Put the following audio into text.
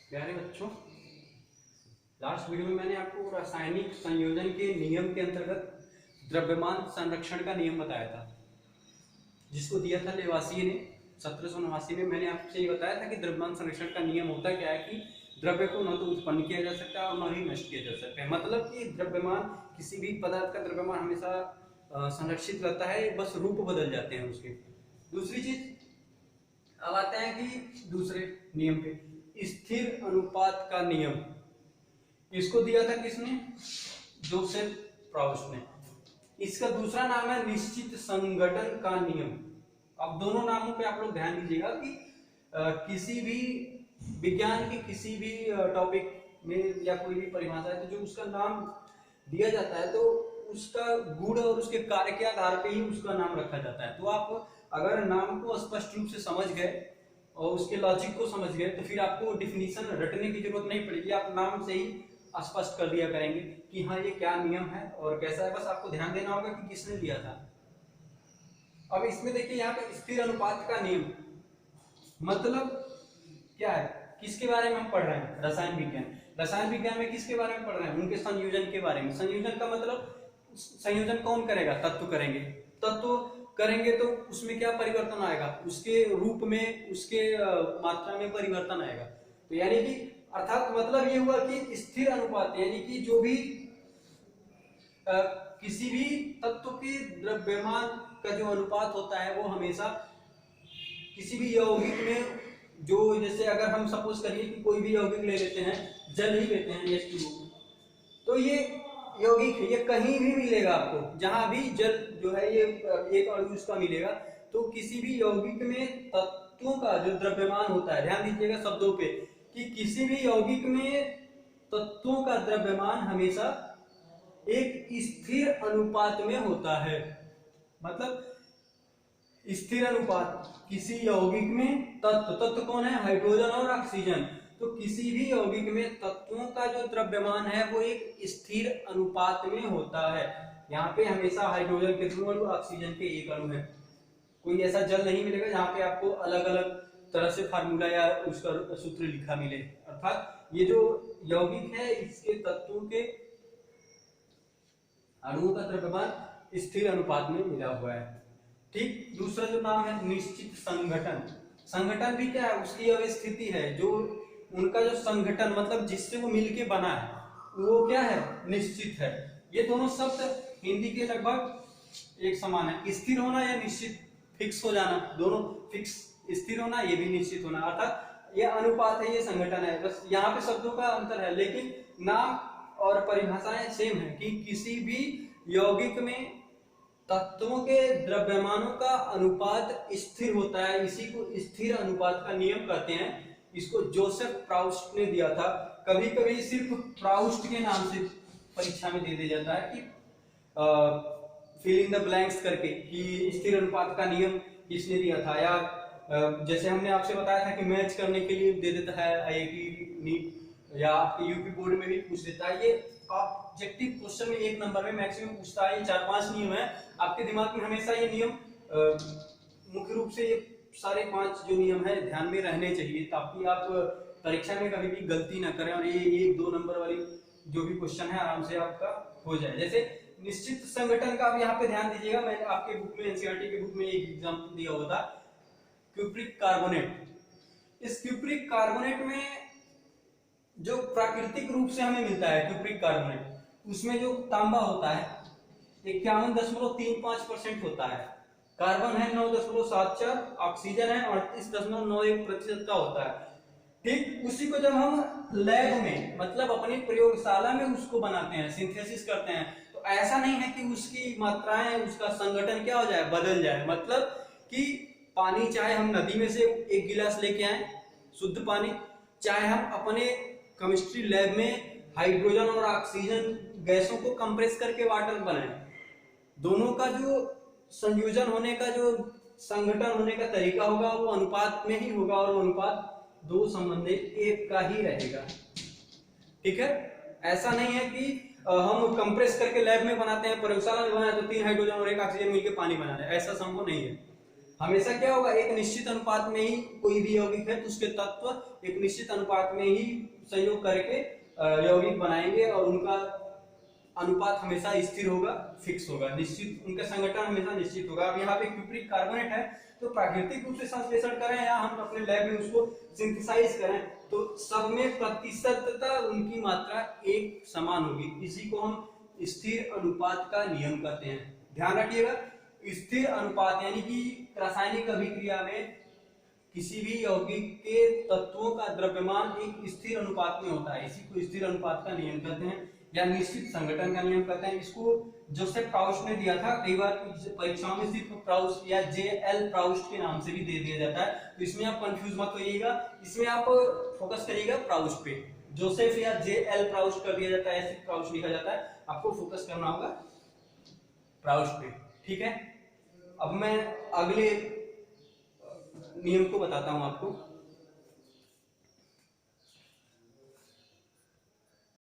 प्यारे बच्चों, last video में मैंने आपको रासायनिक संयोजन के नियम के अंतर्गत द्रव्यमान संरक्षण का नियम बताया था, जिसको दिया था लेवासिये ने 1789 में। मैंने आपसे ये बताया था कि द्रव्यमान संरक्षण का नियम होता क्या है कि द्रव्य को न तो उत्पन्न किया जा सकता है और न ही नष्ट किया जा सकता है। मतलब कि द्रव्यमान, किसी भी पदार्थ का द्रव्यमान हमेशा संरक्षित रहता है, बस रूप बदल जाते हैं उसके। दूसरी चीज, अब आते हैं कि दूसरे नियम पे, स्थिर अनुपात का नियम। इसको दिया था किसने? जोसेफ प्राउस्ट ने। इसका दूसरा नाम है निश्चित संघटन का नियम। अब दोनों नामों पे आप लोग ध्यान दीजिएगा कि किसी भी विज्ञान के किसी भी टॉपिक में या कोई भी परिभाषा है तो जो उसका नाम दिया जाता है तो उसका गुण और उसके कार्य के आधार पे ही उसका नाम रखा जाता है। तो आप अगर नाम को स्पष्ट रूप से समझ गए और उसके लॉजिक को समझ गए तो फिर आपको डिफिनीशन रटने की जरूरत नहीं पड़ेगी। आप नाम से ही स्पष्ट कर दिया करेंगे कि हाँ ये क्या नियम है और कैसा है। बस आपको ध्यान देना होगा कि किसने दिया था। अब इसमें देखिए यहाँ पे स्थिर अनुपात का नियम मतलब क्या है, किसके बारे में हम पढ़ रहे हैं? रसायन विज्ञान। रसायन विज्ञान में किसके बारे में पढ़ रहे हैं? उनके संयोजन के बारे में। संयोजन का मतलब संयोजन कौन करेगा? तत्व करेंगे। तत्व करेंगे तो उसमें क्या परिवर्तन आएगा? उसके रूप में, उसके मात्रा में परिवर्तन आएगा। तो यानी कि अर्थात मतलब ये हुआ कि स्थिर अनुपात यानी कि जो भी किसी भी तत्व के द्रव्यमान का जो अनुपात होता है वो हमेशा किसी भी यौगिक में, जो जैसे अगर हम सपोज करिए कि कोई भी यौगिक ले लेते हैं, जल ही लेते हैं H2O, तो ये यौगिक है, ये कहीं भी मिलेगा आपको, जहां भी जल जो है ये एक अणु इसका मिलेगा। तो किसी भी यौगिक में तत्वों का जो द्रव्यमान होता है, ध्यान दीजिएगा शब्दों पे, कि किसी भी यौगिक में तत्वों का द्रव्यमान हमेशा एक स्थिर अनुपात में होता है। मतलब स्थिर अनुपात, किसी यौगिक में तत्व कौन है? हाइड्रोजन और ऑक्सीजन। तो किसी भी यौगिक में तत्वों का जो द्रव्यमान है वो एक स्थिर अनुपात में होता है। यहाँ पे हमेशा हाइड्रोजन के 2 अणु, ऑक्सीजन के 1 अणु है। कोई ऐसा जल नहीं मिलेगा जहाँ पे आपको अलग अलग तरह से फार्मूला या उसका सूत्र लिखा मिले। अर्थात ये जो यौगिक है इसके तत्वों के अणुओं का द्रव्यमान स्थिर अनुपात में मिला हुआ है। ठीक। दूसरा जो नाम है निश्चित संघटन। संघटन भी क्या है? उसकी अवस्थिति है, जो उनका जो संघटन मतलब जिससे वो मिलके बना है वो क्या है? निश्चित है। ये दोनों शब्द हिंदी के लगभग एक समान है। स्थिर होना या निश्चित, फिक्स हो जाना, दोनों फिक्स। स्थिर होना, ये भी निश्चित होना। अर्थात ये अनुपात है, ये संघटन है। बस यहाँ पे शब्दों का अंतर है, लेकिन नाम और परिभाषाएं सेम है कि किसी भी यौगिक में तत्वों के द्रव्यमानों का अनुपात स्थिर होता है। इसी को स्थिर अनुपात का नियम कहते हैं। इसको जोसेफ प्राउस्ट ने दिया था। कभी कभी सिर्फ प्राउस्ट के नाम से परीक्षा में दे दिया जाता है कि फिल इन द ब्लैंक्स करके, कि स्थिर अनुपात का नियम किसने दिया था। या जैसे हमने आपसे बताया था कि मैच करने के लिए दे देता है IIT नीट, या आपके यूपी बोर्ड में भी पूछ देता है। ये ऑब्जेक्टिव क्वेश्चन में 1 नंबर में मैक्सिमम पूछता है। ये 4-5 नियम है, आपके दिमाग में हमेशा ये नियम मुख्य रूप से ये सारे 5 जो नियम है ध्यान में रहने चाहिए, ताकि आप परीक्षा में कभी भी गलती ना करें और ये 1-2 नंबर वाली जो भी क्वेश्चन है आराम से आपका हो जाए। जैसे निश्चित संगठन का आप यहाँ पे ध्यान दीजिएगा। मैंने आपके बुक में, एनसीईआरटी के बुक में एक एग्जाम्पल दिया हुआ था, क्यूप्रिक कार्बोनेट। इस क्यूप्रिक कार्बोनेट में जो प्राकृतिक रूप से हमें मिलता है क्यूप्रिक कार्बोनेट, उसमें जो तांबा होता है 51.35% होता है, कार्बन है 9.74, ऑक्सीजन है 38.91% का होता है। ठीक। उसी को जब हम लैब में मतलब अपनी प्रयोगशाला में उसको बनाते हैं, सिंथेसिस करते हैं, तो ऐसा नहीं है कि उसकी मात्राएं, उसका संगठन क्या हो जाए? बदल जाए। मतलब कि पानी चाहे हम नदी में से 1 गिलास लेके आए शुद्ध पानी, चाहे हम अपने केमिस्ट्री लैब में हाइड्रोजन और ऑक्सीजन गैसों को कंप्रेस करके वाटर बनाए, दोनों का जो संयोजन होने का, जो संगठन होने का तरीका होगा वो अनुपात में ही होगा, और वो अनुपात 2 संबंधित 1 का ही रहेगा। ठीक है। ऐसा नहीं है कि हम कंप्रेस करके लैब में बनाते हैं, प्रयोगशाला में बनाए तो 3 हाइड्रोजन और 1 ऑक्सीजन मिलकर पानी बना रहे, ऐसा संभव नहीं है। हमेशा क्या होगा, एक निश्चित अनुपात में ही कोई भी यौगिक है तो उसके तत्व एक निश्चित अनुपात में ही संयोग करके यौगिक बनाएंगे और उनका अनुपात हमेशा स्थिर होगा, फिक्स होगा, निश्चित, उनका संगठन हमेशा निश्चित होगा। अब यहाँ पे क्यूप्रिक कार्बोनेट है तो प्राकृतिक रूप से संश्लेषण करें या हम अपने लैब में उसको सिंथेसाइज करें तो सब में प्रतिशतता उनकी मात्रा एक समान होगी। इसी को हम स्थिर अनुपात का नियम कहते हैं। ध्यान रखिएगा, स्थिर अनुपात यानी कि रासायनिक अभिक्रिया में किसी भी यौगिक के तत्वों का द्रव्यमान एक स्थिर अनुपात में होता है, इसी को स्थिर अनुपात का नियम कहते हैं या निश्चित संगठन का नियम कहते हैं। इसको जोसेफ प्राउस्ट ने दिया था, कई बार परीक्षाओं में सिर्फ प्राउस्ट या जेएल प्राउस्ट के नाम से भी दे दिया जाता है, तो इसमें आप कंफ्यूज मत होइएगा, इसमें आप फोकस करिएगा प्राउस्ट पे। जोसेफ या जेएल प्राउस्ट कर दिया जाता है, ऐसे प्राउस्ट लिखा जाता है, आपको फोकस करना होगा प्राउस्ट पे, ठीक है। अब मैं अगले नियम को बताता हूं आपको।